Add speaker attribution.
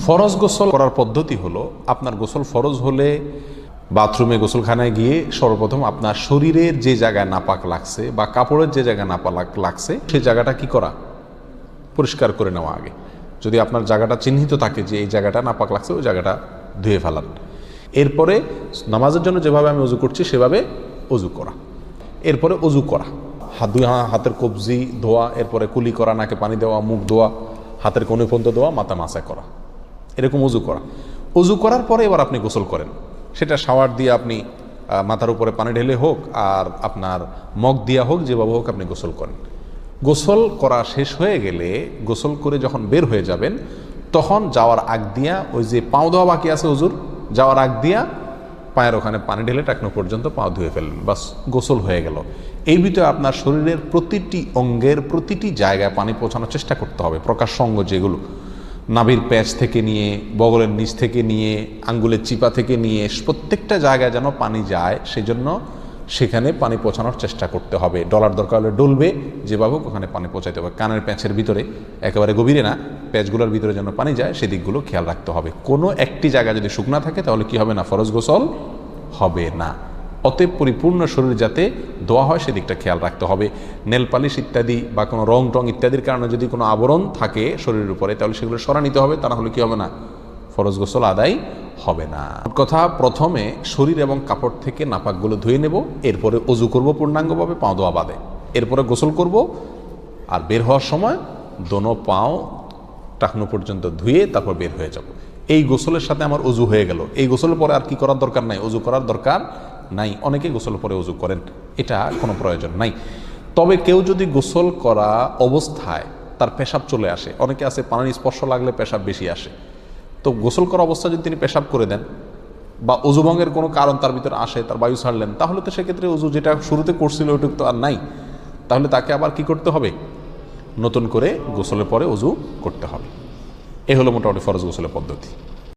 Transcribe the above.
Speaker 1: ফরজ গোসল করার পদ্ধতি হলো, আপনার গোসল ফরজ হলে বাথরুমে গোসলখানায় গিয়ে সর্বপ্রথম আপনার শরীরের যে জায়গায় নাপাক লাগছে বা কাপড়ের যে জায়গায় নাপাক লাগছে সেই জায়গাটা কি করা, পরিষ্কার করে নেওয়া আগে। যদি আপনার জায়গাটা চিহ্নিত থাকে যে এই জায়গাটা নাপাক লাগছে, ওই জায়গাটা ধুয়ে ফেলান। এরপরে নামাজের জন্য যেভাবে আমি অজু করছি সেভাবে অজু করা। এরপরে অজু করা, হাতের কবজি ধোয়া, এরপরে কুলি করা, নাকে পানি দেওয়া, মুখ ধোয়া, হাতের কনুই পর্যন্ত ধোয়া, মাথা মাসা করা, এরকম অজু করা। অজু করার পরে এবার আপনি গোসল করেন। সেটা শাওয়ার দিয়ে আপনি মাথার উপরে পানি ঢেলে হোক আর আপনার মগ দিয়া হোক, যেভাবে হোক আপনি গোসল করেন। গোসল করা শেষ হয়ে গেলে, গোসল করে যখন বের হয়ে যাবেন, তখন যাওয়ার আগ দিয়া ওই যে পাও ধোয়া বাকি আছে অজুর, যাওয়ার আগ দিয়া পায়ের ওখানে পানি ঢেলে টাকনো পর্যন্ত পাও ধুয়ে ফেললেন, বাস গোসল হয়ে গেল। এই ভিতরে আপনার শরীরের প্রতিটি অঙ্গের প্রতিটি জায়গায় পানি পৌঁছানোর চেষ্টা করতে হবে। প্রকাশ্য অঙ্গ যেগুলো, নাভির প্যাচ থেকে নিয়ে, বগলের নিচ থেকে নিয়ে, আঙ্গুলের চিপা থেকে নিয়ে, প্রত্যেকটা জায়গায় যেন পানি যায়, সেজন্য সেখানে পানি পৌঁছানোর চেষ্টা করতে হবে। ডলার দরকার হলে ডলবে, যেভাবে ওখানে পানি পৌঁছাতে হবে। কানের প্যাঁচের ভিতরে, একেবারে গভীরে না, প্যাচগুলোর ভিতরে যেন পানি যায় সেদিকগুলো খেয়াল রাখতে হবে। কোনো একটি জায়গা যদি শুকনা থাকে তাহলে কি হবে না, ফরজ গোসল হবে না। অতএব পরিপূর্ণ শরীর যাতে ধোয়া হয় সেদিকটা খেয়াল রাখতে হবে। নেল পালিশ ইত্যাদি বা কোনো রং টং ইত্যাদির কারণে যদি কোনো আবরণ থাকে শরীরের উপরে, তাহলে সেগুলো সরা নিতে হবে, তা না হলে কি হবে না, ফরজ গোসল আদায় হবে না। কথা, প্রথমে শরীর এবং কাপড় থেকে নাপাকগুলো ধুয়ে নেব, এরপরে অজু করব পূর্ণাঙ্গভাবে, পাও ধোয়া বাদে, এরপরে গোসল করব। আর বের হওয়ার সময় দোনো পাও টাকনো পর্যন্ত ধুয়ে তারপর বের হয়ে যাব। এই গোসলের সাথে আমার অজু হয়ে গেল। এই গোসলের পরে আর কি করার দরকার নাই, অজু করার দরকার নাই। অনেকে গোসলের পরে অজু করেন, এটা কোনো প্রয়োজন নাই। তবে কেউ যদি গোসল করা অবস্থায় তার পেশাব চলে আসে, অনেকে আছে পানির স্পর্শ লাগলে পেশাব বেশি আসে, তো গোসল করা অবস্থায় যদি তিনি পেশাব করে দেন বা অজুভঙ্গের কোনো কারণ তার ভিতরে আসে, তার বায়ু ছাড়লেন, তাহলে তো সেক্ষেত্রে অজু যেটা শুরুতে করছিল ওইটুকু তো আর নাই। তাহলে তাকে আবার কি করতে হবে, নতুন করে গোসলের পরে অজু করতে হবে। এ হলো মোটামুটি ফরজ গোসলের পদ্ধতি।